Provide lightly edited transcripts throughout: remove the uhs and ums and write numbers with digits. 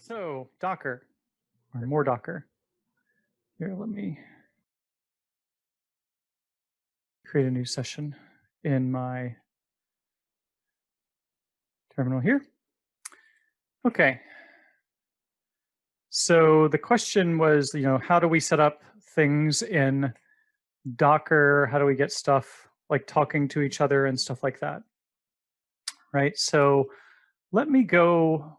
So Docker, or more Docker. Here, let me create a new session in my terminal here. Okay. So the question was, how do we set up things in Docker? How do we get stuff like talking to each other and stuff like that? Right. So let me go.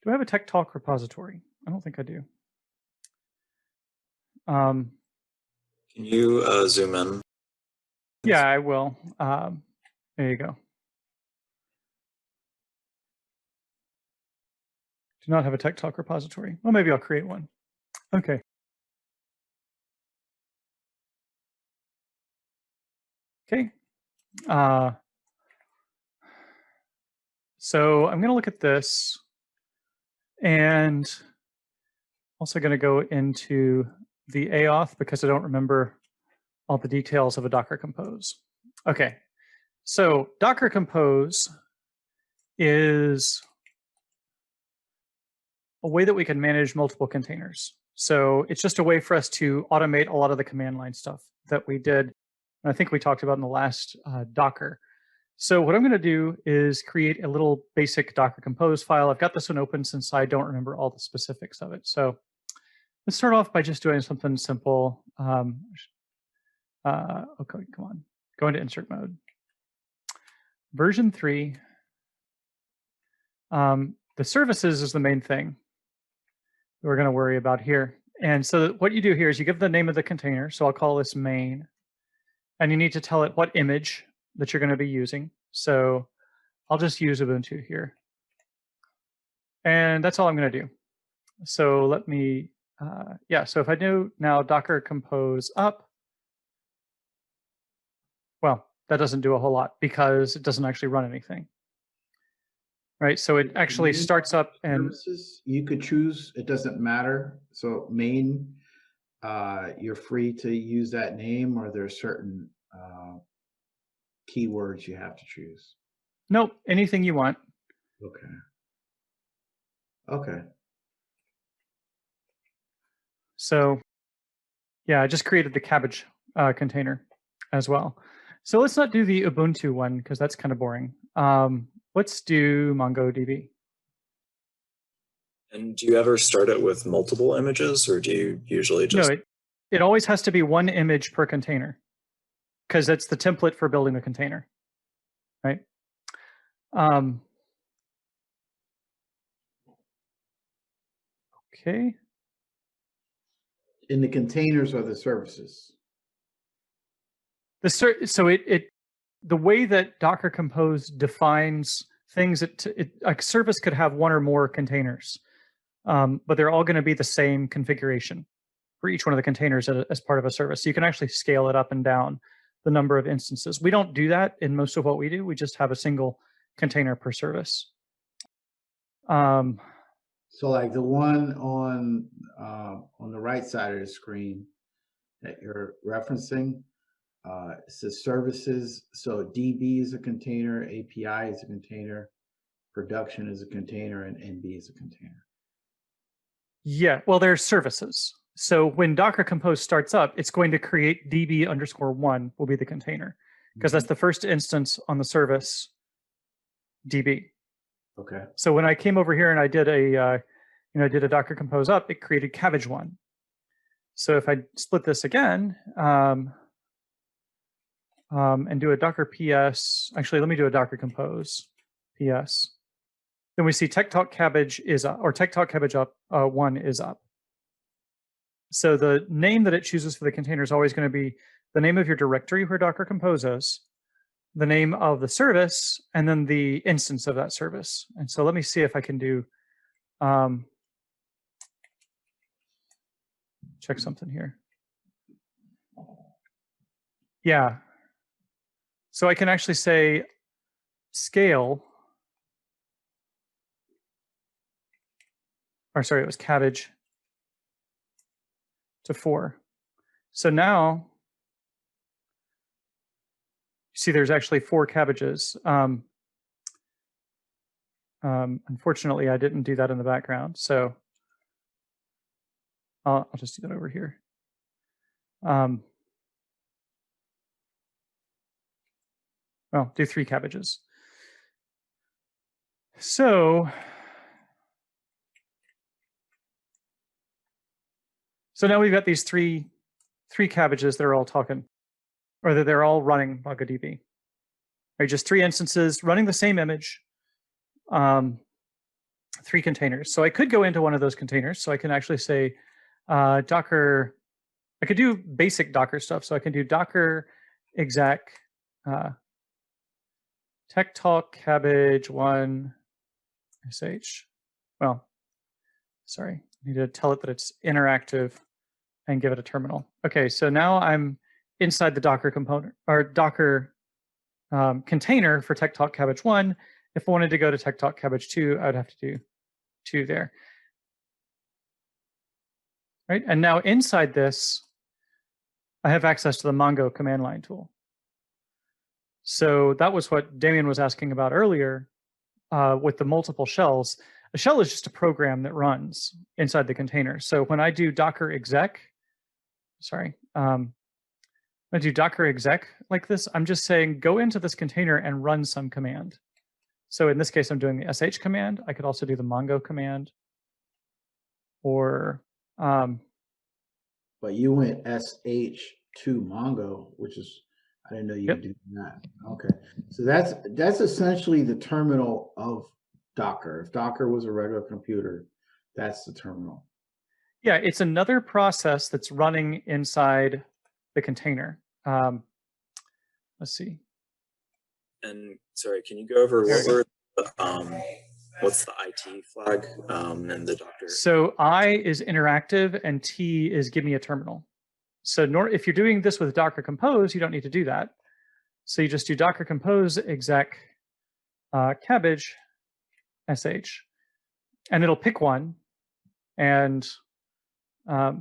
Do I have a Tech Talk repository? I don't think I do. Can you zoom in? Yeah, I will. There you go. Do not have a Tech Talk repository. Well, maybe I'll create one. Okay. Okay. So I'm going to look at this and also going to go into the AUth because I don't remember all the details of a Docker Compose. Okay. So Docker Compose is a way that we can manage multiple containers. So it's just a way for us to automate a lot of the command line stuff that we did. And I think we talked about in the last Docker. So what I'm going to do is create a little basic Docker Compose file. I've got this one open since I don't remember all the specifics of it. So let's start off by just doing something simple. Okay, come on. Go into insert mode. Version 3. The services is the main thing we're going to worry about here. And so what you do here is you give the name of the container. So I'll call this main. And you need to tell it what image that you're going to be using. So I'll just use Ubuntu here. And that's all I'm going to do. So let me, so if I do now Docker Compose up, well, that doesn't do a whole lot because it doesn't actually run anything. Right, so it actually starts up and services you could choose. It doesn't matter. So main, you're free to use that name, or there are certain keywords you have to choose. Nope, anything you want. Okay. Okay. So yeah, I just created the cabbage container as well. So let's not do the Ubuntu one because that's kind of boring. Let's do MongoDB. And do you ever start it with multiple images, or do you usually just... No, it always has to be one image per container because that's the template for building the container, right? Okay. In the containers or the services? The way that Docker Compose defines things, a service could have one or more containers, but they're all going to be the same configuration for each one of the containers as part of a service. So you can actually scale it up and down the number of instances. We don't do that in most of what we do. We just have a single container per service. So like the one on the right side of the screen that you're referencing, it says services. So DB is a container, API is a container, production is a container, and NB is a container. Yeah, well, there's services. So when Docker Compose starts up, it's going to create DB_1 will be the container because that's the first instance on the service DB. Okay. So when I came over here and I did a Docker Compose up, it created cabbage one. So if I split this again and do a Docker PS, actually, let me do a Docker Compose PS. Then we see Tech Talk Cabbage is up, or Tech Talk Cabbage up 1 is up. So the name that it chooses for the container is always going to be the name of your directory where Docker Compose is, the name of the service, and then the instance of that service. And so let me see if I can do, check something here. Yeah. So I can actually say scale, or sorry, it was cabbage to 4. So now, you see there's actually 4 cabbages. Unfortunately, I didn't do that in the background, so I'll just do that over here. Well, do 3 cabbages. So now we've got these three cabbages that are all talking, or that ththey're all running MongoDB. Right, just 3 instances running the same image, 3 containers. So I could go into one of those containers. So I can actually say Docker. I could do basic Docker stuff. So I can do Docker exec tech talk cabbage 1 sh. Well, sorry, I need to tell it that it's interactive and give it a terminal. Okay, so now I'm inside the Docker component or Docker container for tech talk cabbage 1. If I wanted to go to tech talk cabbage 2, I would have to do 2 there. Right, and now inside this, I have access to the Mongo command line tool. So that was what Damien was asking about earlier with the multiple shells. A shell is just a program that runs inside the container. So when I do Docker exec, when I do Docker exec like this, I'm just saying go into this container and run some command. So in this case, I'm doing the sh command. I could also do the Mongo command, or but you went sh to Mongo, which is, I didn't know you could do that. Okay, so that's essentially the terminal of Docker. If Docker was a regular computer, that's the terminal. Yeah, it's another process that's running inside the container. Let's see. And sorry, can you go over what's the IT flag in the Docker? So I is interactive and T is give me a terminal. So if you're doing this with Docker Compose, you don't need to do that. So you just do Docker Compose exec cabbage sh, and it'll pick one. And so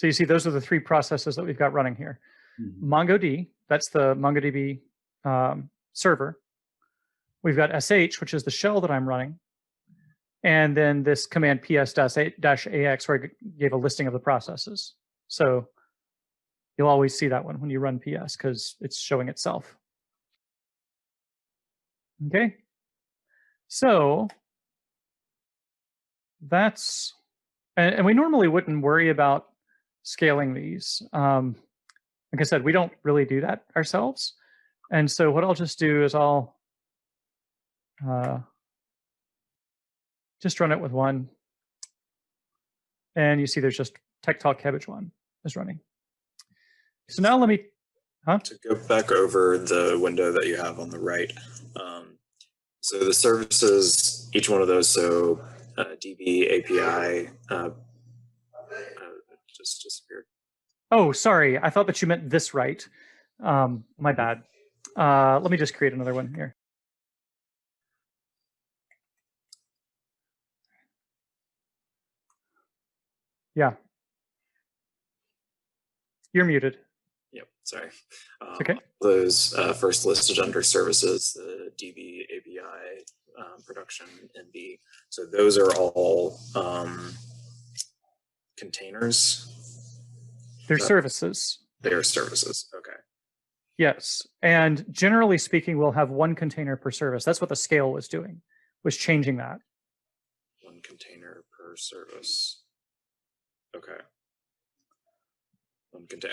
you see those are the 3 processes that we've got running here. Mm-hmm. MongoD, that's the MongoDB server. We've got sh, which is the shell that I'm running. And then this command ps-ax, where I gave a listing of the processes. So you'll always see that one when you run ps because it's showing itself. Okay. So that's, and we normally wouldn't worry about scaling these. Like I said, we don't really do that ourselves. And so what I'll just do is I'll just run it with 1. And you see there's just tech talk cabbage 1 is running. So now let me, to go back over the window that you have on the right. So the services, each one of those, so DB, API, just disappeared. Oh, sorry. I thought that you meant this right. My bad. Let me just create another one here. Yeah. You're muted. Yep, sorry. Okay. Those first listed under services, the DB, API, production, NB. So those are all containers. They're services. They're services, okay. Yes, and generally speaking, we'll have 1 container per service. That's what the scale was doing, was changing that. 1 container per service. Okay.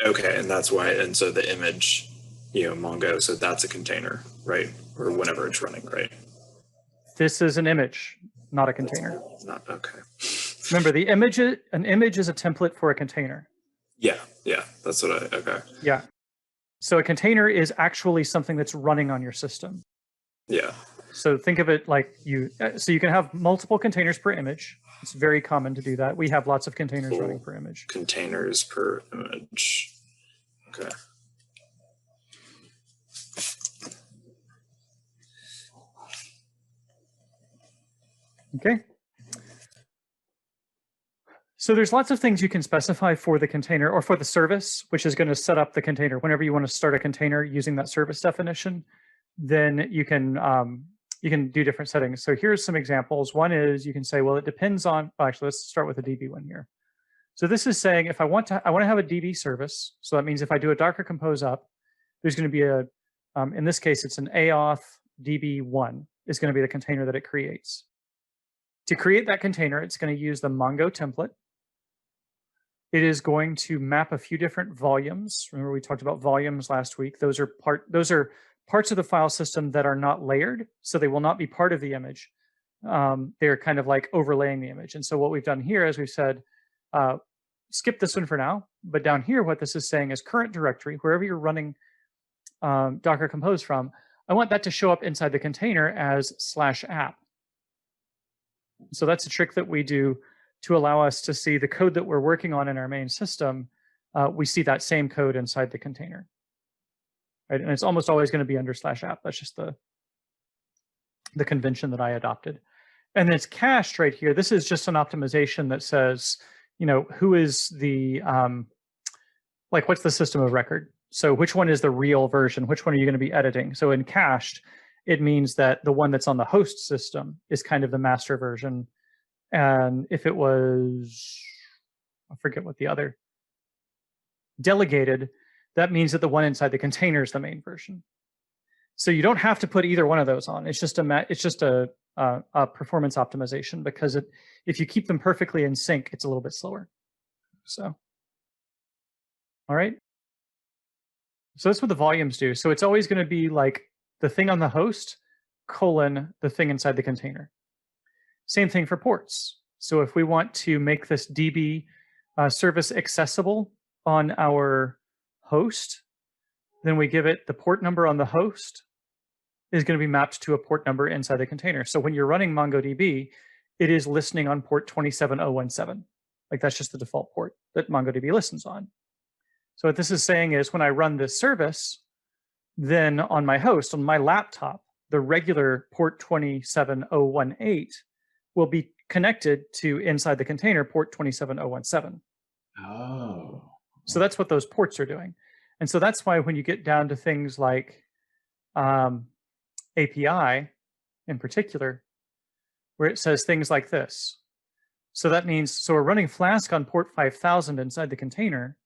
Okay, and that's why, and so the image, Mongo, so that's a container, right? Or whenever it's running, right? This is an image, not a container. Not, okay. Remember, an image is a template for a container. Yeah, that's what okay. Yeah. So a container is actually something that's running on your system. Yeah. So think of it like so you can have multiple containers per image. It's very common to do that. We have lots of containers running per image. Containers per image. Okay. Okay. So there's lots of things you can specify for the container or for the service, which is going to set up the container. Whenever you want to start a container using that service definition, then you can do different settings. So here's some examples. One is you can say, well, it depends on, well, actually, let's start with the DB one here. So this is saying if I want to have a DB service. So that means if I do a Docker compose up, there's going to be a, in this case, it's an auth db1 is going to be the container that it creates. To create that container, it's going to use the Mongo template. It is going to map a few different volumes. Remember we talked about volumes last week. Those are parts of the file system that are not layered, so they will not be part of the image. They're kind of like overlaying the image. And so what we've done here is we've said, skip this one for now, but down here, what this is saying is current directory, wherever you're running Docker Compose from, I want that to show up inside the container as /app. So that's a trick that we do to allow us to see the code that we're working on in our main system. We see that same code inside the container. Right? And it's almost always going to be under /app. That's just the convention that I adopted. And it's cached right here. This is just an optimization that says, who is the, what's the system of record? So which one is the real version? Which one are you going to be editing? So in cached, it means that the one that's on the host system is kind of the master version. And if it was, I forget what the other, delegated, that means that the one inside the container is the main version. So you don't have to put either one of those on. It's just a performance optimization, because if you keep them perfectly in sync, it's a little bit slower. So, all right. So that's what the volumes do. So it's always going to be like the thing on the host colon the thing inside the container. Same thing for ports. So if we want to make this DB service accessible on our host, then we give it the port number on the host is going to be mapped to a port number inside the container. So when you're running MongoDB, it is listening on port 27017. Like that's just the default port that MongoDB listens on. So what this is saying is when I run this service, then on my host, on my laptop, the regular port 27018 will be connected to inside the container port 27017. Oh. So that's what those ports are doing. And so that's why when you get down to things like API in particular, where it says things like this. So that means, so we're running Flask on port 5000 inside the container,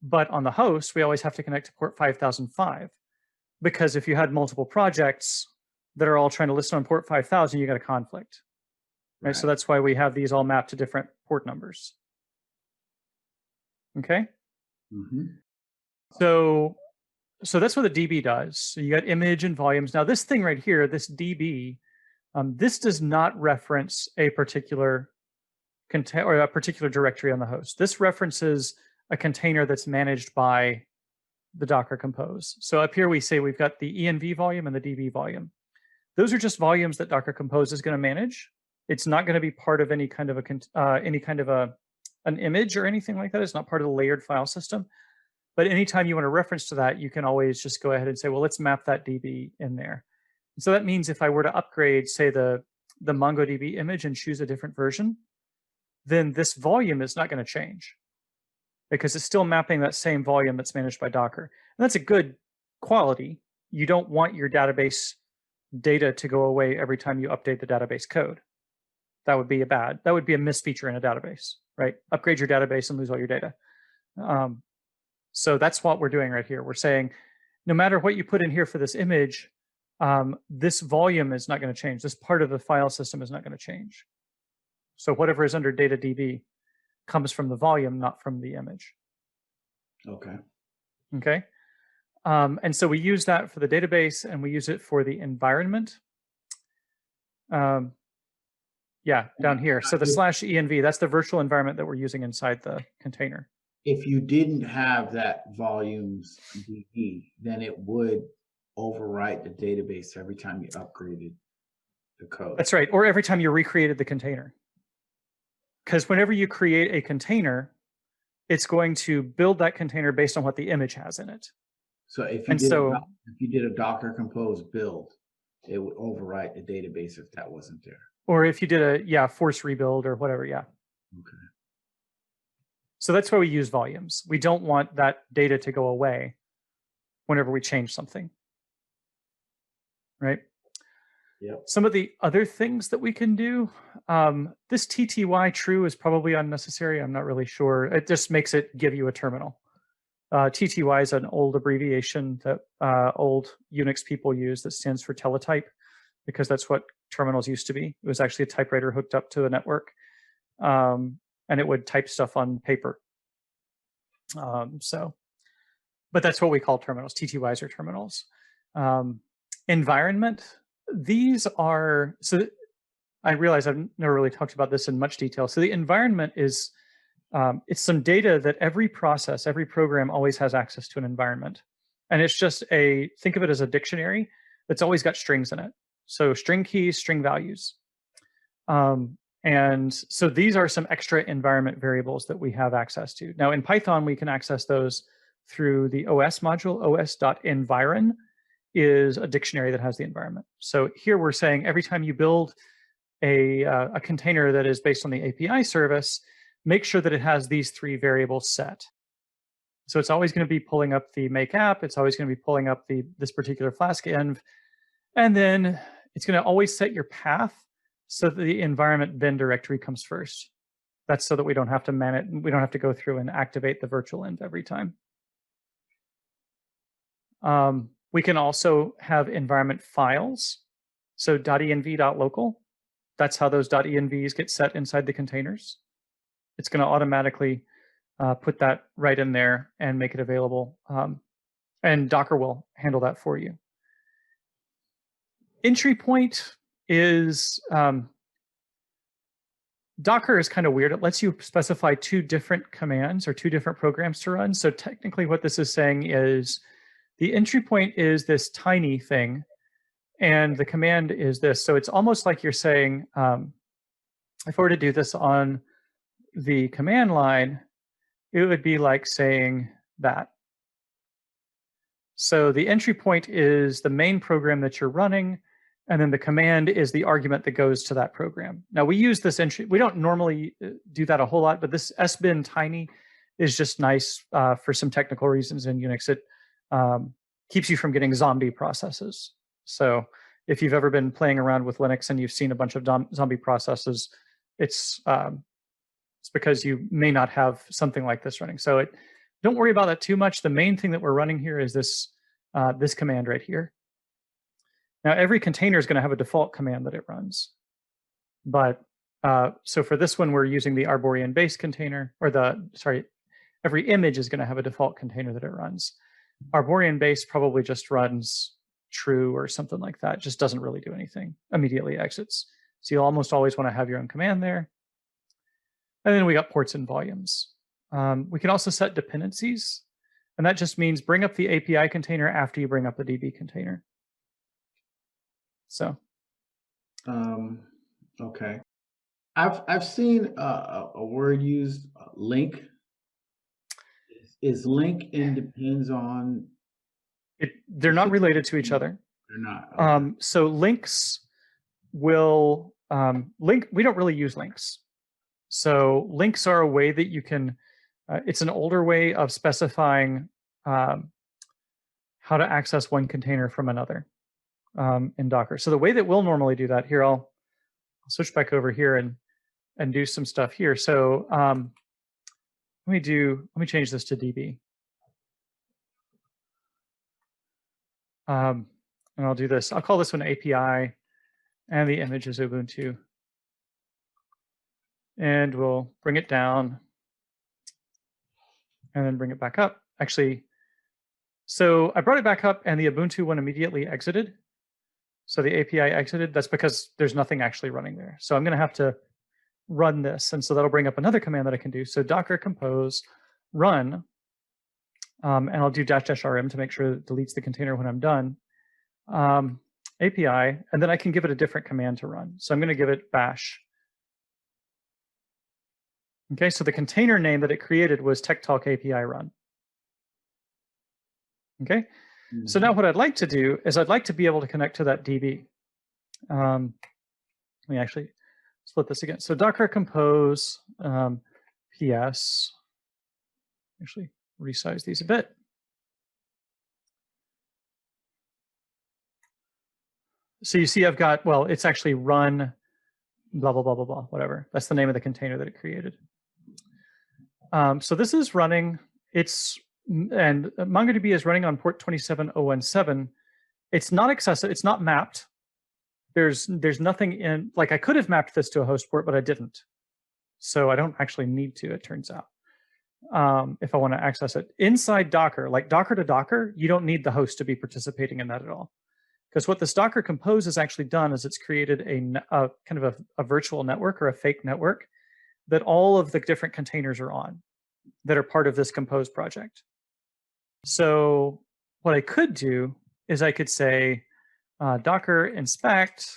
but on the host, we always have to connect to port 5005. Because if you had multiple projects that are all trying to listen on port 5000, you got a conflict. Right? So that's why we have these all mapped to different port numbers. Okay? Mm-hmm. So that's what the DB does. So you got image and volumes. Now this thing right here, this DB, this does not reference a particular or a particular directory on the host. This references a container that's managed by the Docker Compose. So up here we say we've got the env volume and the DB volume. Those are just volumes that Docker Compose is going to manage. It's not going to be part of any kind of an image or anything like that. It's not part of the layered file system. But anytime you want a reference to that, you can always just go ahead and say, well, let's map that DB in there. And so that means if I were to upgrade, say, the MongoDB image and choose a different version, then this volume is not going to change because it's still mapping that same volume that's managed by Docker. And that's a good quality. You don't want your database data to go away every time you update the database code. That would be a misfeature in a database, right? Upgrade your database and lose all your data. So that's what we're doing right here. We're saying, no matter what you put in here for this image, this volume is not going to change. This part of the file system is not going to change. So whatever is under data DB comes from the volume, not from the image. Okay. Okay. And so we use that for the database and we use it for the environment. Yeah, down here. So the /env, that's the virtual environment that we're using inside the container. If you didn't have that volumes DB, then it would overwrite the database every time you upgraded the code. That's right. Or every time you recreated the container. Because whenever you create a container, it's going to build that container based on what the image has in it. So if you did a Docker Compose build, it would overwrite the database if that wasn't there. Or if you did a force rebuild or whatever, yeah. Okay. So that's why we use volumes. We don't want that data to go away whenever we change something. right? Yep. Some of the other things that we can do, this TTY true is probably unnecessary. I'm not really sure. It just makes it give you a terminal. TTY is an old abbreviation that old Unix people use that stands for teletype, because that's what terminals used to be. It was actually a typewriter hooked up to the network, and it would type stuff on paper. But that's what we call terminals. TTYs are terminals. Environment, these are, so I realize I've never really talked about this in much detail. So the environment is, it's some data that every process, every program always has access to an environment. And it's just think of it as a dictionary that's always got strings in it. So string keys, string values. And so these are some extra environment variables that we have access to. Now in Python, we can access those through the OS module. os.environ is a dictionary that has the environment. So here we're saying every time you build a container that is based on the API service, make sure that it has these 3 variables set. So it's always going to be pulling up the make app. It's always going to be pulling up this particular Flask env. And then it's going to always set your path so that the environment bin directory comes first. That's so that we don't have to man it. We don't have to go through and activate the virtual env every time. We can also have environment files. So .env.local, that's how those .envs get set inside the containers. It's going to automatically put that right in there and make it available. And Docker will handle that for you. Entry point is, Docker is kind of weird. It lets you specify 2 different commands or 2 different programs to run. So technically what this is saying is the entry point is this tiny thing, and the command is this. So it's almost like you're saying, if I were to do this on the command line, it would be like saying that. So the entry point is the main program that you're running, and then the command is the argument that goes to that program. Now we use this entry, we don't normally do that a whole lot, but this sbin tiny is just nice for some technical reasons in Unix. It keeps you from getting zombie processes. So if you've ever been playing around with Linux and you've seen a bunch of zombie processes, it's because you may not have something like this running. So don't worry about that too much. The main thing that we're running here is this command right here. Now every container is going to have a default command that it runs. But so for this one, we're using the Arborean base container, or every image is going to have a default container that it runs. Arborean base probably just runs true or something like that. Just doesn't really do anything, immediately exits. So you'll almost always want to have your own command there. And then we got ports and volumes. We can also set dependencies, and that just means bring up the API container after you bring up the DB container. So, okay. I've seen a word used, link. Is link and depends on? They're not related to each other. They're not. Okay. So links will link. We don't really use links. So links are a way that you can. It's an older way of specifying how to access one container from another in Docker. So the way that we'll normally do that here, I'll switch back over here and do some stuff here. So let me change this to DB. And I'll do this. I'll call this one API, and the image is Ubuntu. And we'll bring it down and then bring it back up. Actually, so I brought it back up and the Ubuntu one immediately exited. So the API exited. That's because there's nothing actually running there. So I'm going to have to run this. And so that'll bring up another command that I can do. So docker compose run, and I'll do --rm to make sure it deletes the container when I'm done. API, and then I can give it a different command to run. So I'm going to give it bash. Okay, so the container name that it created was TechTalk API run. Okay, so now what I'd like to do is I'd like to be able to connect to that DB. Let me actually split this again. So docker compose PS. Actually, resize these a bit. So you see I've got, well, it's actually run blah, blah, blah, blah, blah, whatever. That's the name of the container that it created. So this is running, and MongoDB is running on port 27017. It's not accessible, it's not mapped. There's nothing in, like I could have mapped this to a host port, but I didn't. So I don't actually need to, it turns out, if I want to access it. Inside Docker, like Docker to Docker, you don't need the host to be participating in that at all. Because what this Docker Compose has actually done is it's created a kind of a virtual network or a fake network that all of the different containers are on that are part of this Compose project. So what I could do is I could say Docker inspect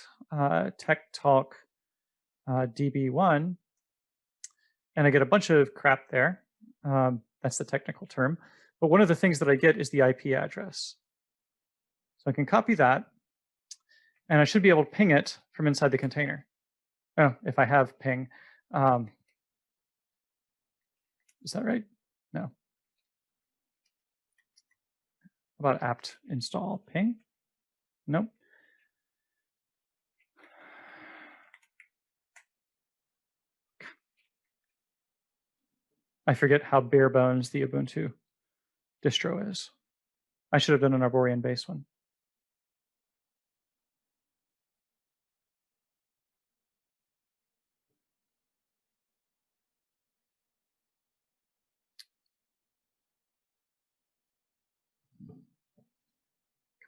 tech-talk db1, and I get a bunch of crap there. That's the technical term. But one of the things that I get is the IP address. So I can copy that, and I should be able to ping it from inside the container. Oh, if I have ping. Is that right? No. How about apt install ping? Nope. I forget how bare bones the Ubuntu distro is. I should have done an Arborean base one.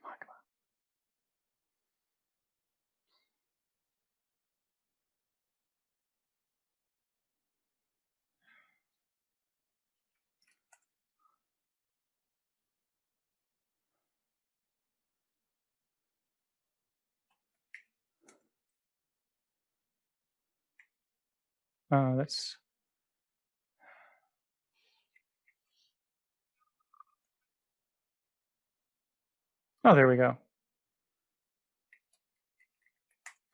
Come on, come on. That's. Oh, there we go.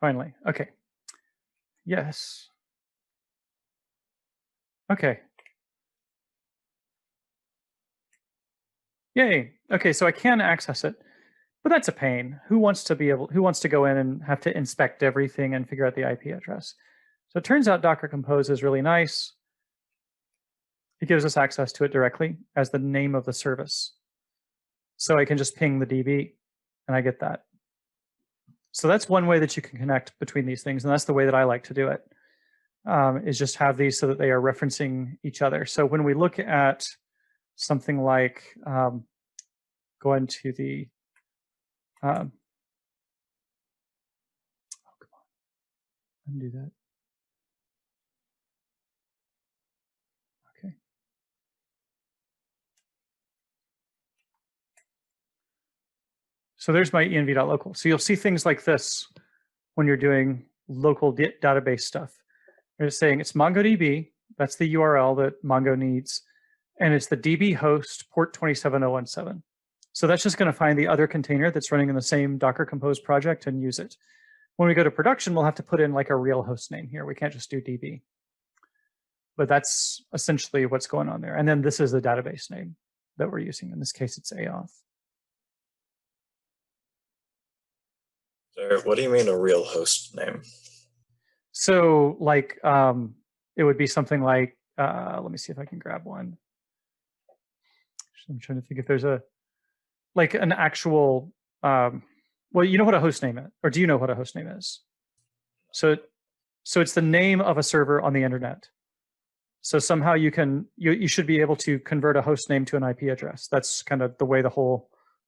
Finally, okay. Yes. Okay. Yay. Okay, so I can access it, but that's a pain. Who wants to go in and have to inspect everything and figure out the IP address? So it turns out Docker Compose is really nice. It gives us access to it directly as the name of the service. So I can just ping the DB and I get that. So that's one way that you can connect between these things. And that's the way that I like to do it, is just have these so that they are referencing each other. So when we look at something like go into the, oh, come on, undo that. Okay. So there's my env.local. So you'll see things like this when you're doing local database stuff. They're just saying it's MongoDB. That's the URL that Mongo needs. And it's the DB host port 27017. So that's just going to find the other container that's running in the same Docker Compose project and use it. When we go to production, we'll have to put in like a real host name here. We can't just do DB. But that's essentially what's going on there. And then this is the database name that we're using. In this case, it's AOF. So what do you mean a real host name? So like it would be something like, let me see if I can grab one. I'm trying to think if there's like an actual, well, you know what a host name is, or do you know what a host name is? So it's the name of a server on the internet. So somehow you should be able to convert a host name to an IP address. That's kind of the way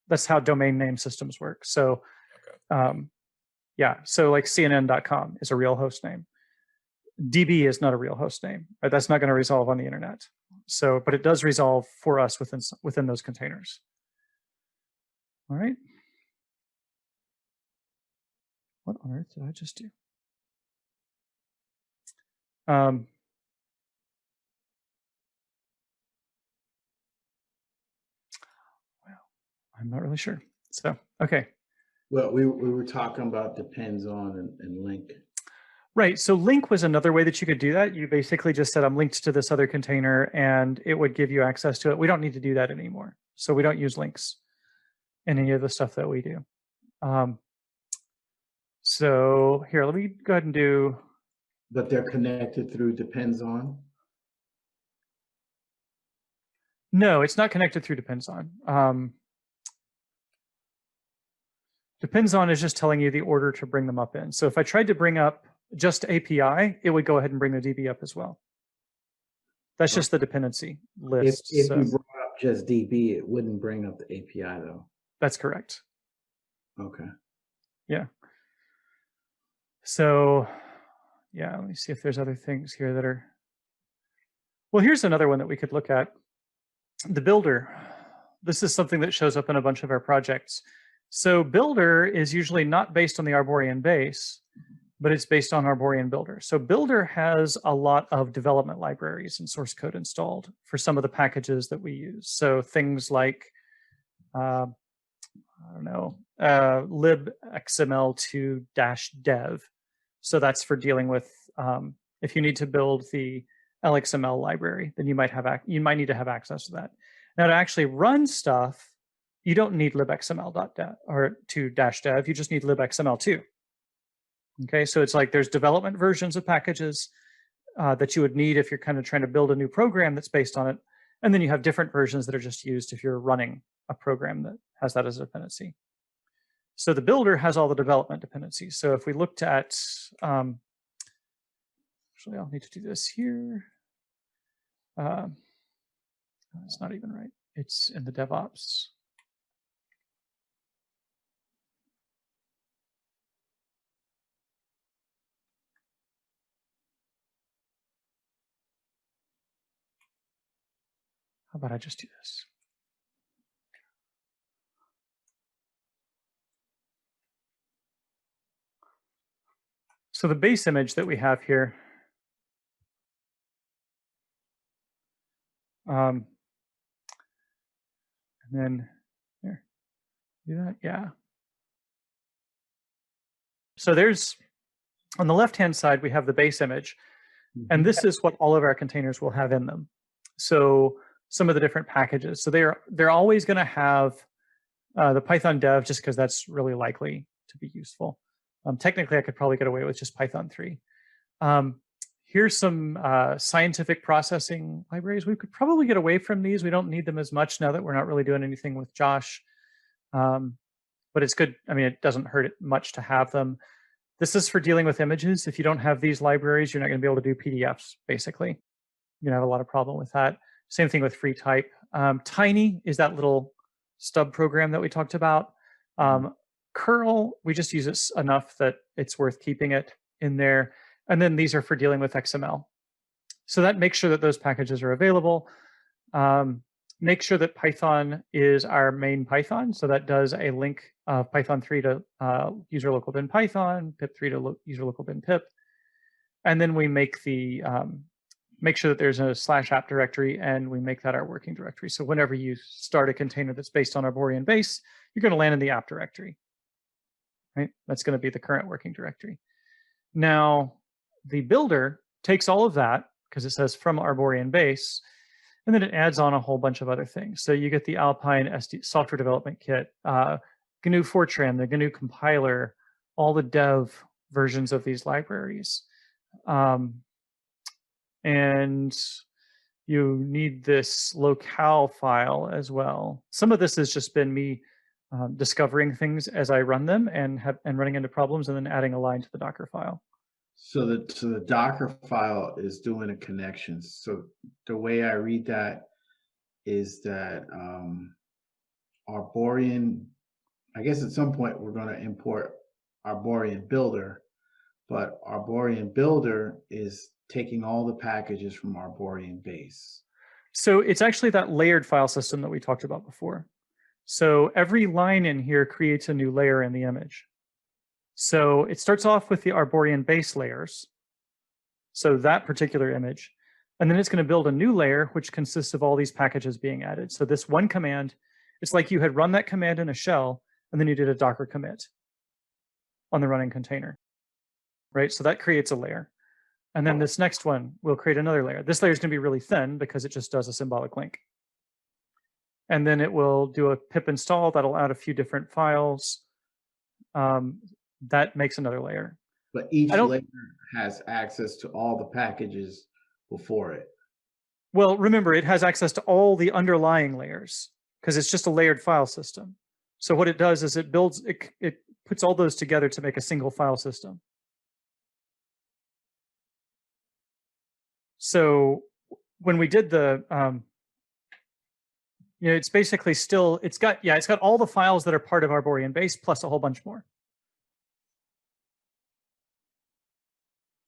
that's how domain name systems work. So yeah, so like CNN.com is a real host name. DB is not a real host name, right? That's not going to resolve on the internet. So, but it does resolve for us within those containers. All right. What on earth did I just do? Well, I'm not really sure. So, okay. Well, we were talking about depends on and link. Right. So link was another way that you could do that. You basically just said, I'm linked to this other container and it would give you access to it. We don't need to do that anymore. So we don't use links in any of the stuff that we do. So here, let me go ahead and do. But they're connected through depends on? No, it's not connected through depends on. Depends on is just telling you the order to bring them up in. So if I tried to bring up just API, it would go ahead and bring the DB up as well. That's just the dependency list. If you brought up just DB, it wouldn't bring up the API though. That's correct. Okay. Yeah. So yeah, let me see if there's other things here that are. Well, here's another one that we could look at. The builder. This is something that shows up in a bunch of our projects. So builder is usually not based on the Arborian base, but it's based on Arborian builder. So builder has a lot of development libraries and source code installed for some of the packages that we use. So things like, I don't know, libxml2-dev. So that's for dealing with, if you need to build the LXML library, then you might need to have access to that. Now to actually run stuff, you don't need libxml.dev or -dev, you just need libxml2. Okay, so it's like there's development versions of packages that you would need if you're kind of trying to build a new program that's based on it. And then you have different versions that are just used if you're running a program that has that as a dependency. So the builder has all the development dependencies. So if we looked at, actually I'll need to do this here. It's not even right. It's in the DevOps. How about I just do this? So the base image that we have here, and then here, do that, yeah. So there's, on the left-hand side, we have the base image, and this is what all of our containers will have in them. So some of the different packages. So they're always going to have the Python dev, just because that's really likely to be useful. Technically, I could probably get away with just Python 3. Here's some scientific processing libraries. We could probably get away from these. We don't need them as much now that we're not really doing anything with Josh. But it's good. I mean, it doesn't hurt it much to have them. This is for dealing with images. If you don't have these libraries, you're not going to be able to do PDFs, basically. You're going to have a lot of problem with that. Same thing with free type. Tiny is that little stub program that we talked about. Curl, we just use it enough that it's worth keeping it in there. And then these are for dealing with XML. So that makes sure that those packages are available. Make sure that Python is our main Python. So that does a link of Python 3 to user local bin Python, pip3 to user local bin pip. And then we make the make sure that there's a /app directory, and we make that our working directory. So whenever you start a container that's based on Arborian base, you're going to land in the app directory, right? That's going to be the current working directory. Now, the builder takes all of that, because it says from Arborian base, and then it adds on a whole bunch of other things. So you get the Alpine SD software development kit, GNU Fortran, the GNU compiler, all the dev versions of these libraries. And you need this locale file as well. Some of this has just been me discovering things as I run them and running into problems, and then adding a line to the Docker file. So the Docker file is doing a connection. So the way I read that is that Arborian, I guess at some point we're going to import Arborian Builder, but Arborian Builder is taking all the packages from Arborian base. So it's actually that layered file system that we talked about before. So every line in here creates a new layer in the image. So it starts off with the Arborian base layers, so that particular image, and then it's going to build a new layer which consists of all these packages being added. So this one command, it's like you had run that command in a shell, and then you did a Docker commit on the running container, right? So that creates a layer. And then this next one will create another layer. This layer is going to be really thin because it just does a symbolic link. And then it will do a pip install that'll add a few different files. that makes another layer. But each I don't- layer has access to all the packages before it. Well, remember, it has access to all the underlying layers because it's just a layered file system. So what it does is it builds, it puts all those together to make a single file system. So when we did the, it's basically still, it's got all the files that are part of Arborian base plus a whole bunch more.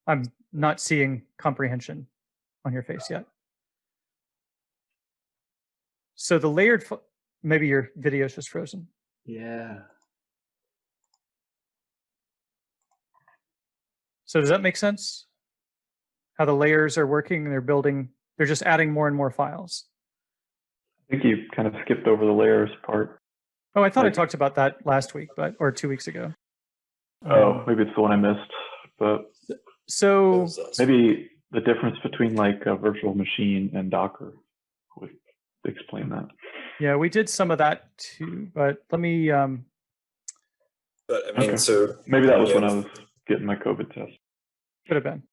I'm not seeing comprehension on your face yet. So the layered, maybe your video's just frozen. Yeah. So does that make sense? How the layers are working, they're just adding more and more files. I think you kind of skipped over the layers part. Oh, I thought I talked about that last week, or 2 weeks ago. Oh, maybe it's the one I missed. But so maybe the difference between like a virtual machine and Docker would explain that. Yeah, we did some of that too, but let me. But I mean, so maybe that was when I was getting my COVID test. Could have been.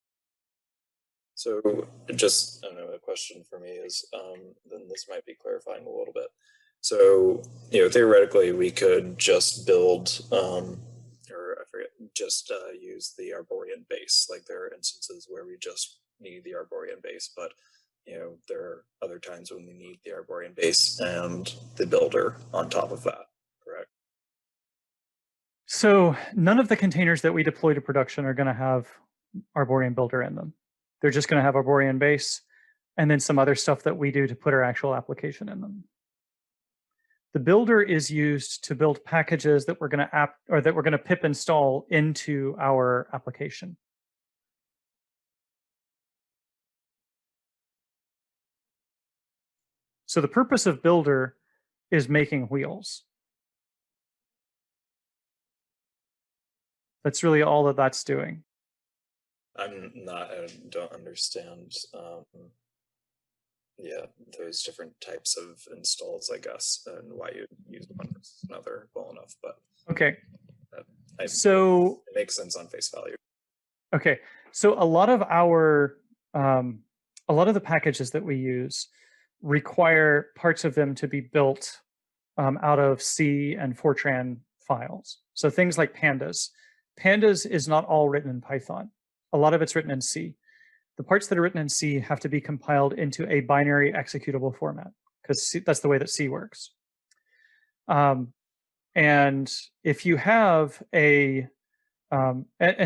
So just, I don't know, a question for me is, then this might be clarifying a little bit. So, theoretically, we could just build, just use the Arborian base. Like there are instances where we just need the Arborian base, but there are other times when we need the Arborian base and the builder on top of that, correct? So none of the containers that we deploy to production are going to have Arborian builder in them. They're just going to have Arborian base and then some other stuff that we do to put our actual application in them. The builder is used to build packages that we're going to pip install into our application. So the purpose of builder is making wheels. That's really all that that's doing. I don't understand, those different types of installs, I guess, and why you use one versus another well enough, but okay. So it makes sense on face value. Okay, so a lot of the packages that we use require parts of them to be built out of C and Fortran files. So things like pandas. Pandas is not all written in Python. A lot of it's written in C. The parts that are written in C have to be compiled into a binary executable format because that's the way that C works. And if you have and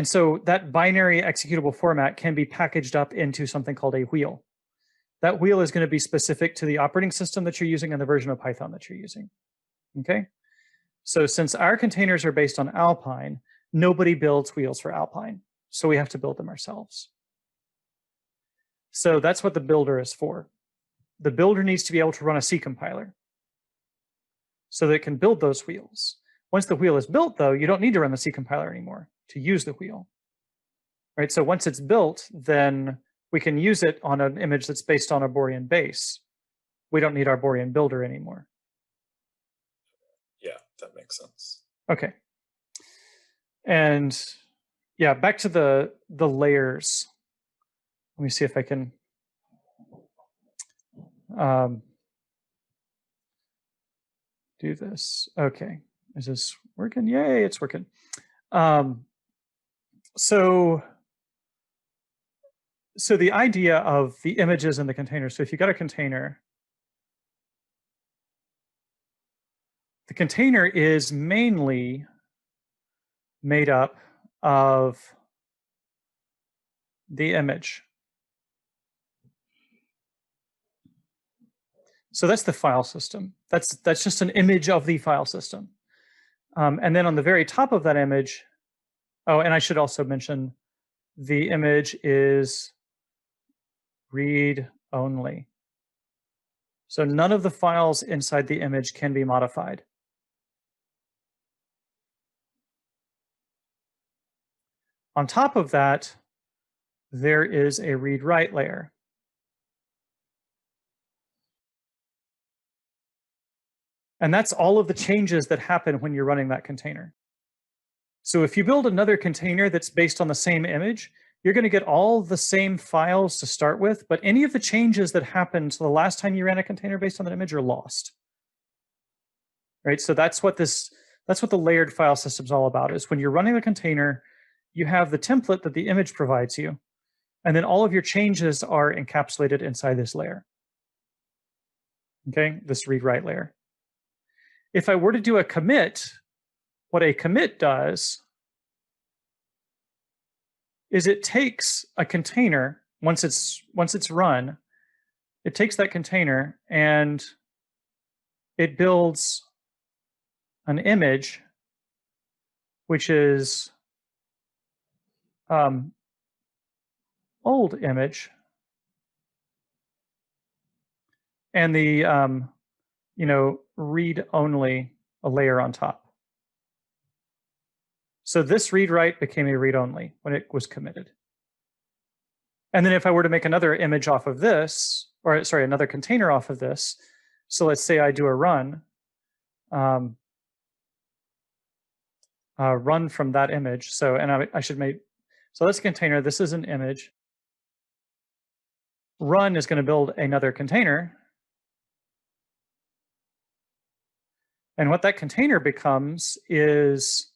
so that binary executable format can be packaged up into something called a wheel. That wheel is going to be specific to the operating system that you're using and the version of Python that you're using. Okay. So since our containers are based on Alpine, nobody builds wheels for Alpine. So we have to build them ourselves. So that's what the builder is for. The builder needs to be able to run a C compiler so that it can build those wheels. Once the wheel is built, though, you don't need to run the C compiler anymore to use the wheel. Right? So once it's built, then we can use it on an image that's based on Arborian base. We don't need Arborian builder anymore. Yeah, that makes sense. Okay. And yeah, back to the layers. Let me see if I can do this. Okay, is this working? Yay, it's working. So the idea of the images in the container. So if you got a container, the container is mainly made up of the image. So that's the file system. That's just an image of the file system. And then on the very top of that image, oh, and I should also mention the image is read only. So none of the files inside the image can be modified. On top of that, there is a read-write layer. And that's all of the changes that happen when you're running that container. So if you build another container that's based on the same image, you're going to get all the same files to start with, but any of the changes that happened the last time you ran a container based on that image are lost. Right? So that's what the layered file system is all about, is when you're running the container, you have the template that the image provides you, and then all of your changes are encapsulated inside this layer. Okay, this read-write layer. If I were to do a commit, what a commit does is it takes a container, once it's run, it takes that container and it builds an image, which is old image, and the read only a layer on top. So this read write became a read only when it was committed. And then if I were to make another image off of this, or sorry, another container off of this, so let's say I do a run, run from that image. So, and I should make, so that's a container, this is an image. Run is going to build another container. And what that container becomes is,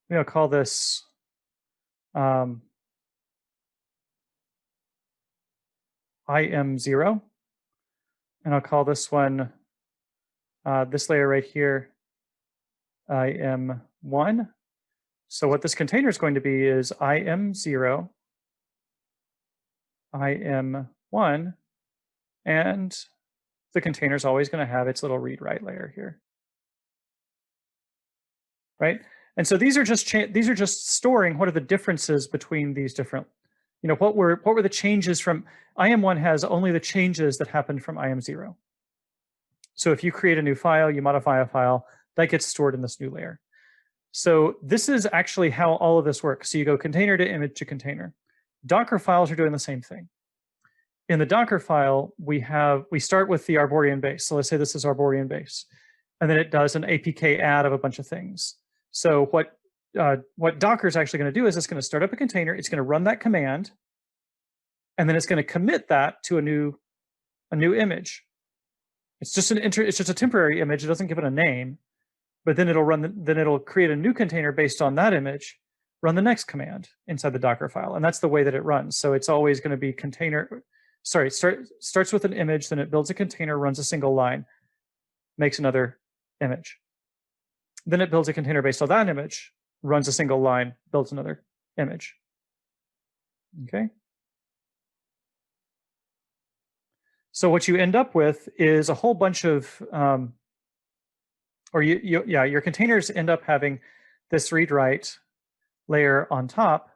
we'll call this IM0. And I'll call this one, this layer right here, IM1. So what this container is going to be is IM0, IM1, and the container is always going to have its little read-write layer here, right? And so these are just storing what are the differences between these different, what were the changes from IM1 has only the changes that happened from IM0. So if you create a new file, you modify a file, that gets stored in this new layer. So this is actually how all of this works. So you go container to image to container. Docker files are doing the same thing. In the Docker file, we start with the Arborian base. So let's say this is Arborian base, and then it does an APK add of a bunch of things. So what Docker is actually going to do is it's going to start up a container. It's going to run that command, and then it's going to commit that to a new image. It's just a temporary image. It doesn't give it a name, but then it'll create a new container based on that image, run the next command inside the Docker file, and that's the way that it runs. So it's always going to be starts with an image, then it builds a container, runs a single line, makes another image. Then it builds a container based on that image, runs a single line, builds another image. Okay. So what you end up with is a whole bunch of, your containers end up having this read-write layer on top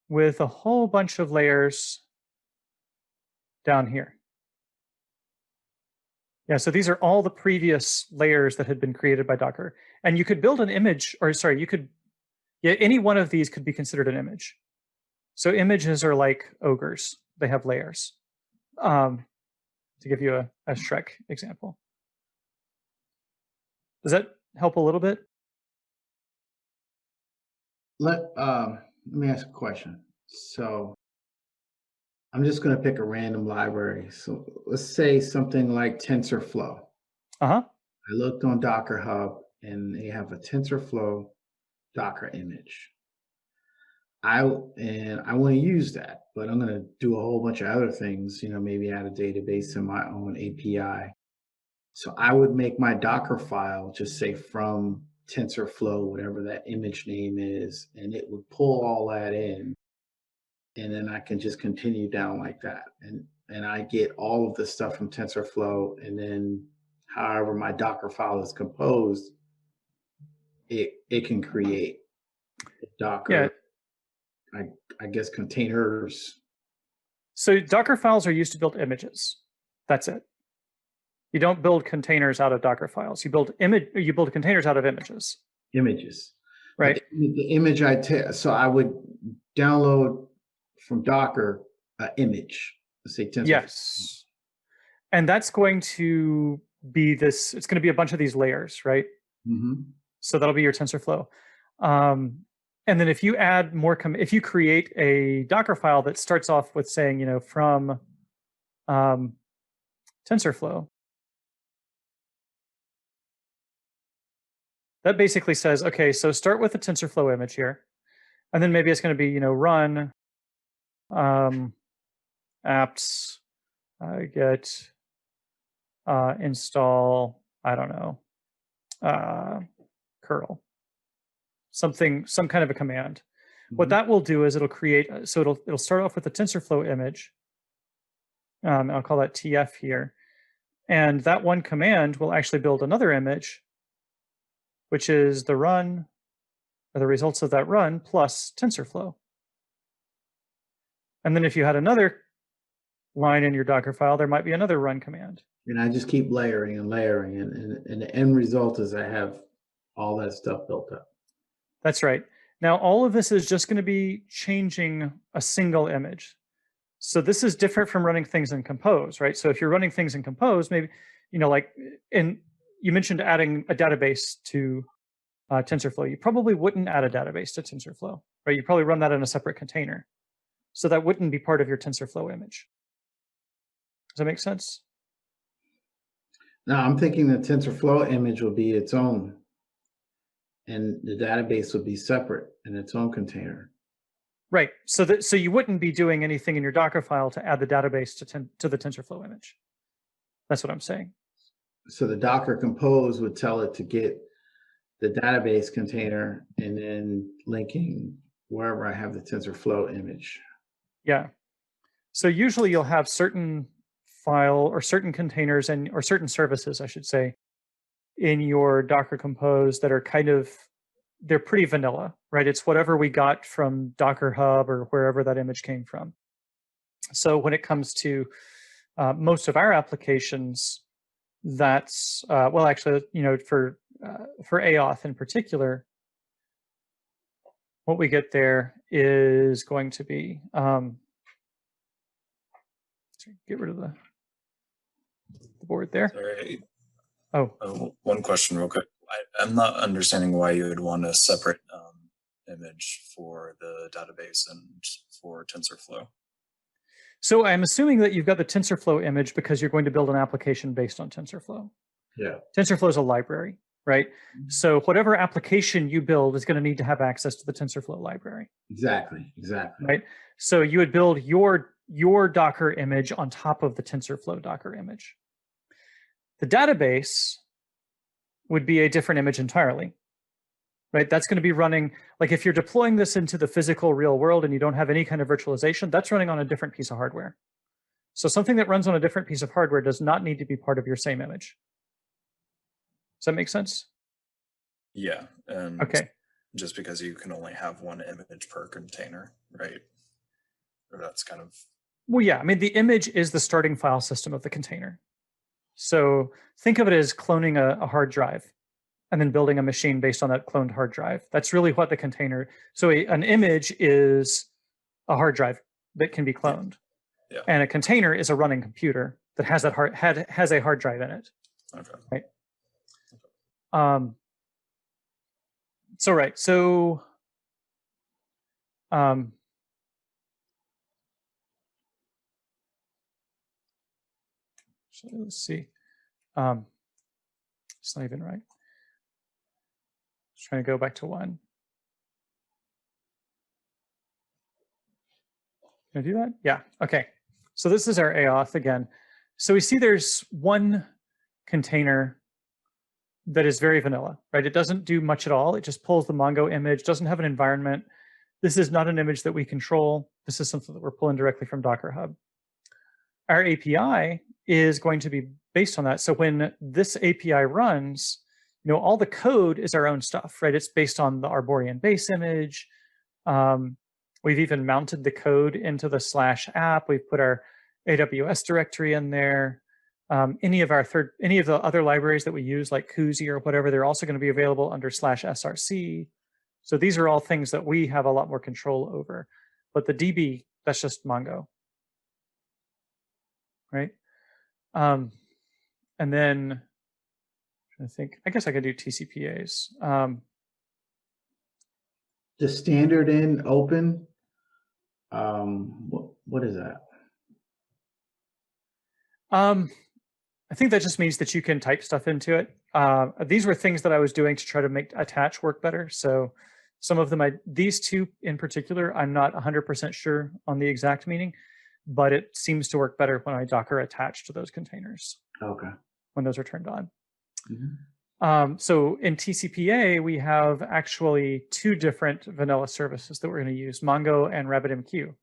with a whole bunch of layers down here. Yeah, so these are all the previous layers that had been created by Docker. And you could build an image, or sorry, any one of these could be considered an image. So images are like ogres. They have layers. To give you a Shrek example. Does that help a little bit? Let me ask a question. So I'm just going to pick a random library. So let's say something like TensorFlow. Uh-huh. I looked on Docker Hub and they have a TensorFlow Docker image. I want to use that, but I'm going to do a whole bunch of other things, maybe add a database in my own API. So I would make my Docker file just say from TensorFlow, whatever that image name is, and it would pull all that in. And then I can just continue down like that. And I get all of the stuff from TensorFlow, and then however my Docker file is composed, it can create Docker. Yeah. I guess containers. So Docker files are used to build images. That's it. You don't build containers out of Docker files. You build containers out of images. Images. Right. The image so I would download from Docker an image. Let's say TensorFlow. Yes. And that's going to be it's going to be a bunch of these layers, right? Mm-hmm. So that'll be your TensorFlow. And then if you add more, if you create a Docker file that starts off with saying, from TensorFlow, that basically says, okay, so start with a TensorFlow image here, and then maybe it's going to be, run apps get install, I don't know, curl, some kind of a command. What that will do is it'll create, so it'll start off with a TensorFlow image. I'll call that TF here. And that one command will actually build another image, which is the run, or the results of that run plus TensorFlow. And then if you had another line in your Docker file, there might be another run command. And I just keep layering and layering, and the end result is I have all that stuff built up. That's right. Now, all of this is just going to be changing a single image. So this is different from running things in Compose, right? So if you're running things in Compose, maybe, you mentioned adding a database to TensorFlow. You probably wouldn't add a database to TensorFlow, right? You probably run that in a separate container. So that wouldn't be part of your TensorFlow image. Does that make sense? Now I'm thinking the TensorFlow image will be its own, and the database will be separate in its own container. Right. So you wouldn't be doing anything in your Docker file to add the database to the TensorFlow image. That's what I'm saying. So the Docker Compose would tell it to get the database container and then linking wherever I have the TensorFlow image. Yeah. So usually you'll have certain file or certain containers or certain services, I should say, in your Docker Compose that are they're pretty vanilla, right? It's whatever we got from Docker Hub or wherever that image came from. So when it comes to most of our applications, that's well, actually, for AOS in particular, what we get there is going to be get rid of the board there. Sorry. Oh, one question real quick. I'm not understanding why you would want a separate image for the database and for TensorFlow. So I'm assuming that you've got the TensorFlow image because you're going to build an application based on TensorFlow. Yeah. TensorFlow is a library, right? So whatever application you build is going to need to have access to the TensorFlow library. Exactly. Right. So you would build your Docker image on top of the TensorFlow Docker image. The database would be a different image entirely, right? That's going to be running, like if you're deploying this into the physical real world and you don't have any kind of virtualization, that's running on a different piece of hardware. So something that runs on a different piece of hardware does not need to be part of your same image. Does that make sense? Yeah. And okay. Just because you can only have one image per container, right? Or that's kind of... Well, yeah. I mean, the image is the starting file system of the container. So think of it as cloning a hard drive and then building a machine based on that cloned hard drive. That's really what the container, so an image is a hard drive that can be cloned. Yeah. And a container is a running computer that has that has a hard drive in it. Okay. Right. So right. So so let's see. It's not even right. Just trying to go back to one. Can I do that? Yeah. Okay. So this is our AOS again. So we see there's one container that is very vanilla, right? It doesn't do much at all. It just pulls the Mongo image, doesn't have an environment. This is not an image that we control. This is something that we're pulling directly from Docker Hub. Our API is going to be based on that. So when this API runs, all the code is our own stuff, right? It's based on the Arborian base image. We've even mounted the code into the /app. We've put our AWS directory in there. Any of the other libraries that we use, like Koozie or whatever, they're also going to be available under /src. So these are all things that we have a lot more control over. But the DB, that's just Mongo, right? And then I think, I guess I could do TCPAs. The standard in open, what is that? I think that just means that you can type stuff into it. These were things that I was doing to try to make attach work better. So some of them, these two in particular, I'm not 100% sure on the exact meaning, but it seems to work better when I Docker attach to those containers. Okay. When those are turned on. Mm-hmm. So in TCPA, we have actually two different vanilla services that we're going to use, Mongo and RabbitMQ.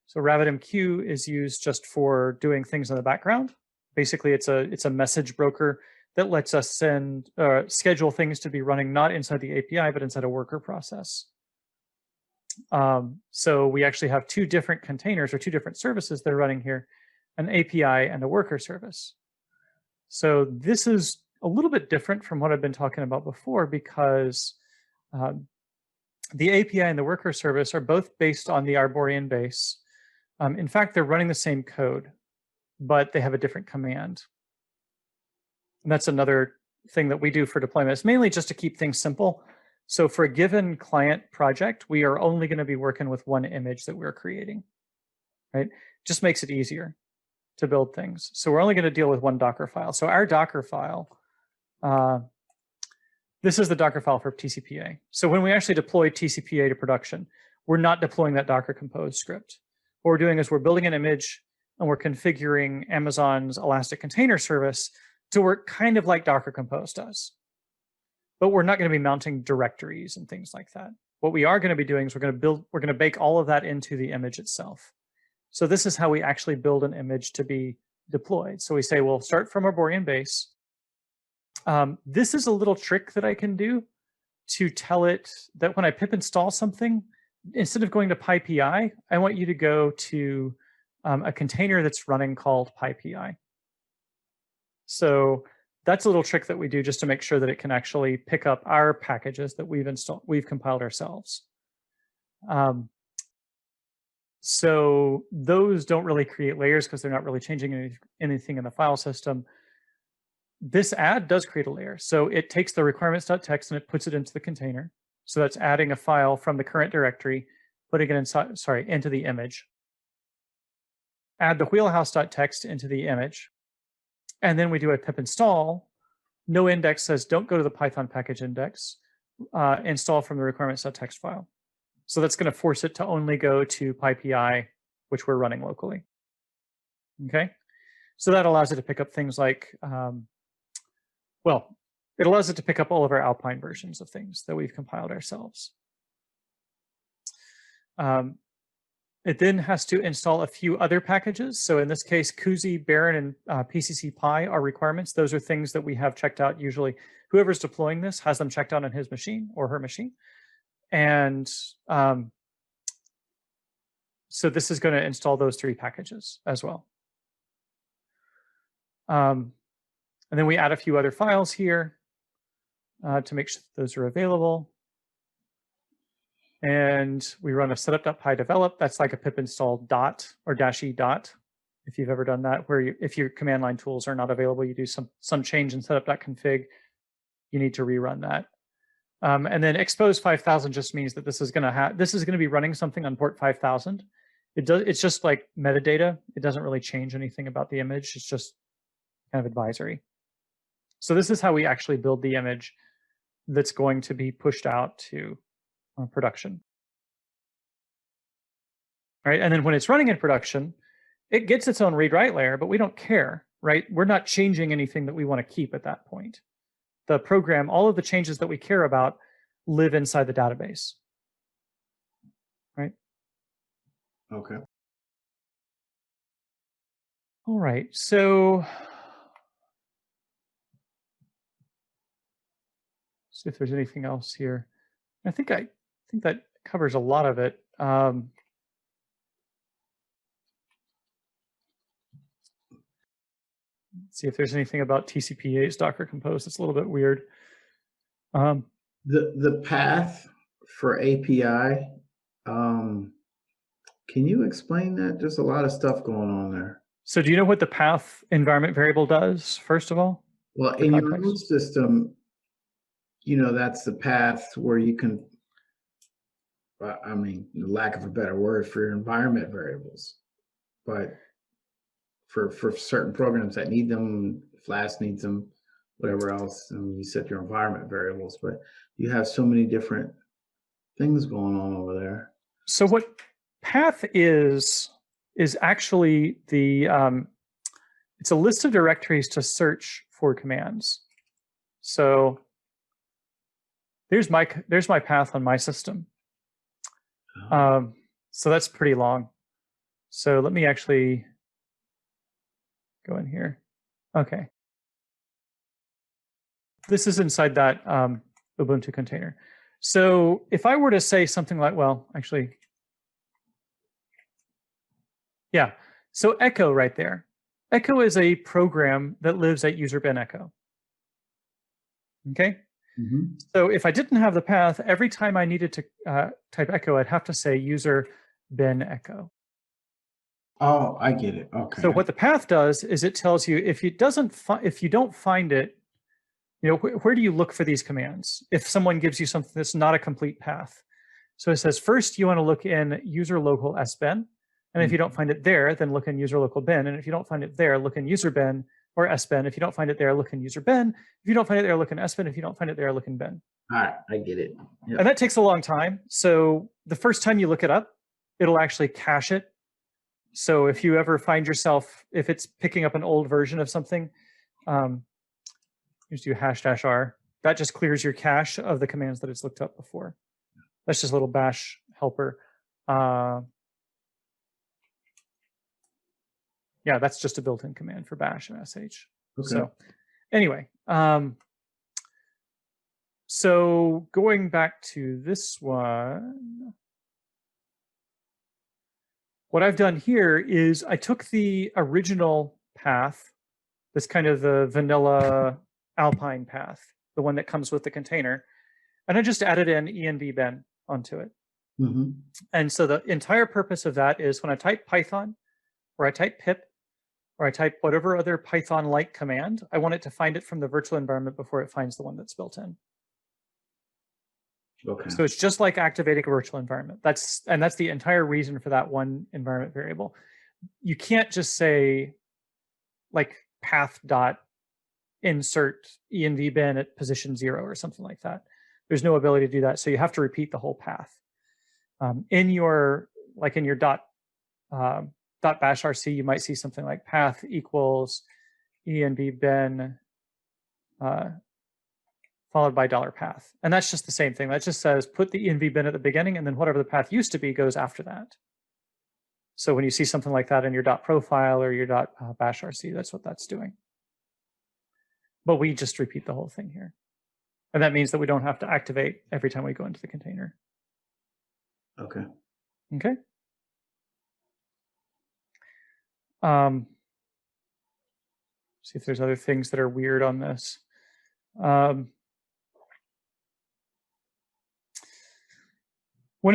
So RabbitMQ is used just for doing things in the background. Basically, it's a message broker that lets us schedule things to be running not inside the API, but inside a worker process. So we actually have two different containers or two different services that are running here, an API and a worker service. So this is a little bit different from what I've been talking about before, because the API and the worker service are both based on the Arborian base. In fact, they're running the same code, but they have a different command. And that's another thing that we do for deployment. It's mainly just to keep things simple. So for a given client project, we are only going to be working with one image that we're creating, right? Just makes it easier to build things. So we're only going to deal with one Docker file. So our Docker file, this is the Docker file for TCPA. So when we actually deploy TCPA to production, we're not deploying that Docker Compose script. What we're doing is we're building an image and we're configuring Amazon's Elastic Container Service to work kind of like Docker Compose does. But we're not going to be mounting directories and things like that. What we are going to be doing is we're going to bake all of that into the image itself. So this is how we actually build an image to be deployed. So we say, we'll start from Arborian base. This is a little trick that I can do to tell it that when I pip install something, instead of going to PyPI, I want you to go to a container that's running called PyPI. So that's a little trick that we do just to make sure that it can actually pick up our packages that we've compiled ourselves. So those don't really create layers because they're not really changing anything in the file system. This add does create a layer. So it takes the requirements.txt and it puts it into the container. So that's adding a file from the current directory, putting it inside, into the image. Add the wheelhouse.txt into the image. And then we do a pip install. No index says don't go to the Python package index. Install from the requirements.txt file. So that's going to force it to only go to PyPI, which we're running locally. Okay, so that allows it to pick up things like, well, it allows it to pick up all of our Alpine versions of things that we've compiled ourselves. It then has to install a few other packages. So in this case, Koozie, Baron, and PCCPy are requirements. Those are things that we have checked out. Usually, whoever's deploying this has them checked out on his machine or her machine. And so this is going to install those three packages as well. And then we add a few other files here to make sure that those are available. And we run a setup.py develop. That's like a pip install dot or -e dot. If you've ever done that, where if your command line tools are not available, you do some change in setup.config, you need to rerun that. And then expose 5000 just means that this is going to be running something on port 5000. It's just like metadata. It doesn't really change anything about the image. It's just kind of advisory. So this is how we actually build the image that's going to be pushed out to production. All right, and then when it's running in production, it gets its own read-write layer, but we don't care, right? We're not changing anything that we want to keep at that point. The program, all of the changes that we care about live inside the database, right? Okay. All right, so see if there's anything else here. I think that covers a lot of it. Let's see if there's anything about TCPA's Docker Compose that's a little bit weird. The path for API, can you explain that? There's a lot of stuff going on there. So do you know what the path environment variable does, first of all? Well, for in your context. own system, that's the path where you can, I mean, lack of a better word, for your environment variables. But for certain programs that need them, Flask needs them, whatever else, and you set your environment variables. But you have so many different things going on over there. So what path is actually it's a list of directories to search for commands. So there's my path on my system. So that's pretty long. So let me actually go in here. Okay. This is inside that Ubuntu container. So if I were to say something like, well, actually, yeah. So Echo right there. Echo is a program that lives at user bin echo. Okay. Mm-hmm. So if I didn't have the path, every time I needed to type echo, I'd have to say user bin echo. Oh, I get it. Okay. So what the path does is it tells you if you don't find it, where do you look for these commands? If someone gives you something that's not a complete path. So it says first you want to look in user local sbin. And if you don't find it there, then look in user local bin. And if you don't find it there, look in user bin or sbin. If you don't find it there, look in user bin. If you don't find it there, look in sbin. If you don't find it there, look in bin. All right, I get it. Yep. And that takes a long time. So the first time you look it up, it'll actually cache it. So if you ever find yourself, if it's picking up an old version of something, just do #r. That just clears your cache of the commands that it's looked up before. That's just a little bash helper. Yeah, that's just a built-in command for bash and sh. Okay. So anyway, so going back to this one, what I've done here is I took the original path, this kind of the vanilla Alpine path, the one that comes with the container, and I just added in env bin onto it. Mm-hmm. And so the entire purpose of that is when I type Python, or I type pip, or I type whatever other Python-like command, I want it to find it from the virtual environment before it finds the one that's built in. Okay. So it's just like activating a virtual environment. That's the entire reason for that one environment variable. You can't just say like path dot insert env bin at position 0 or something like that. There's no ability to do that. So you have to repeat the whole path. In your .bash rc, you might see something like path equals env bin followed by $path. And that's just the same thing. That just says put the env bin at the beginning, and then whatever the path used to be goes after that. So when you see something like that in your .profile or your .bash rc, that's what that's doing. But we just repeat the whole thing here. And that means that we don't have to activate every time we go into the container. Okay. Okay. See if there's other things that are weird on this. One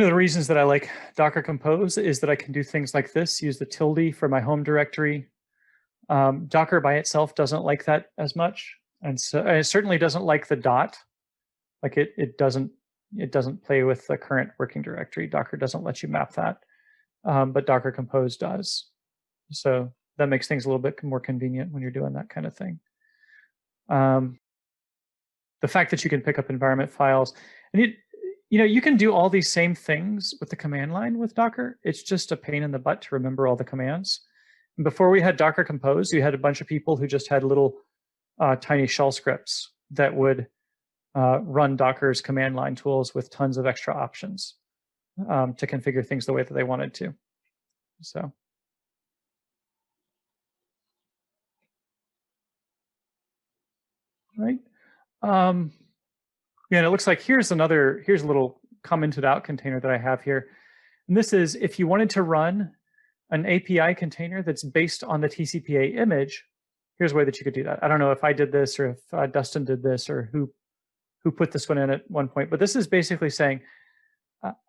of the reasons that I like Docker Compose is that I can do things like this, use the tilde for my home directory. Docker by itself doesn't like that as much. And so it certainly doesn't like the dot. Like it doesn't play with the current working directory. Docker doesn't let you map that, but Docker Compose does. So that makes things a little bit more convenient when you're doing that kind of thing. The fact that you can pick up environment files, and you can do all these same things with the command line with Docker. It's just a pain in the butt to remember all the commands. And before we had Docker Compose, you had a bunch of people who just had little tiny shell scripts that would run Docker's command line tools with tons of extra options to configure things the way that they wanted to. So. Right. Yeah, and it looks like here's a little commented out container that I have here. And this is if you wanted to run an API container that's based on the TCPA image, here's a way that you could do that. I don't know if I did this or if Dustin did this or who put this one in at one point, but this is basically saying,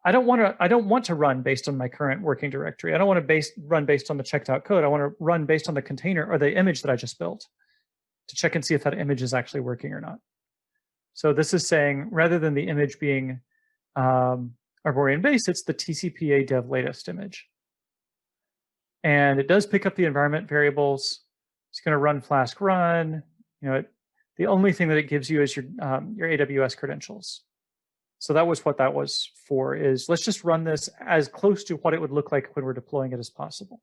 I don't want to run based on my current working directory. I don't want to run based on the checked out code. I want to run based on the container or the image that I just built. to check and see if that image is actually working or not. So this is saying, rather than the image being Arborian base, it's the TCPA dev latest image. And it does pick up the environment variables. It's going to run Flask run. The only thing that it gives you is your AWS credentials. So that was what that was for, is let's just run this as close to what it would look like when we're deploying it as possible.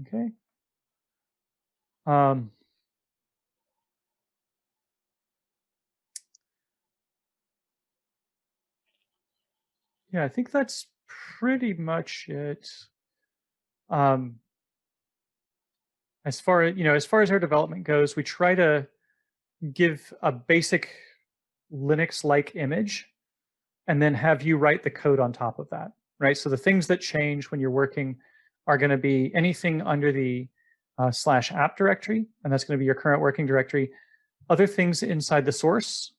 Okay. Yeah, I think that's pretty much it. As far as our development goes, we try to give a basic Linux-like image and then have you write the code on top of that, right? So the things that change when you're working are going to be anything under the /app directory, and that's going to be your current working directory, other things inside the source,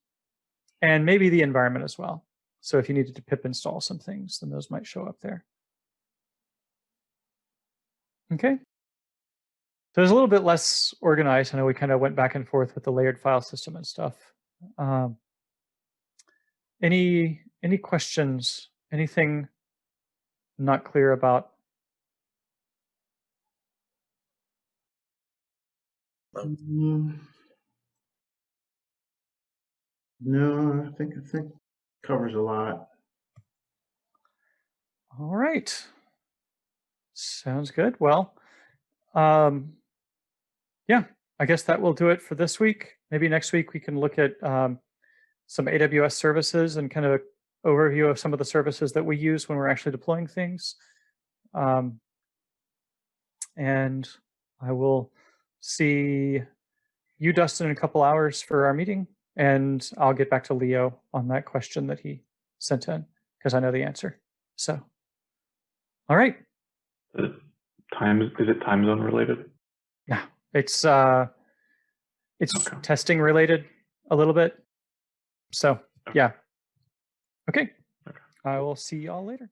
and maybe the environment as well. So if you needed to pip install some things, then those might show up there. Okay. So it's a little bit less organized. I know we kind of went back and forth with the layered file system and stuff. Any questions? Anything not clear about? No, I think covers a lot. All right. Sounds good. Well, yeah, I guess that will do it for this week. Maybe next week we can look at some AWS services and kind of overview of some of the services that we use when we're actually deploying things. And I will see you, Dustin, in a couple hours for our meeting, and I'll get back to Leo on that question that he sent in because I know the answer. So, all right. Is it time zone related? No, it's okay. Testing related a little bit. So yeah. Okay. I will see y'all later.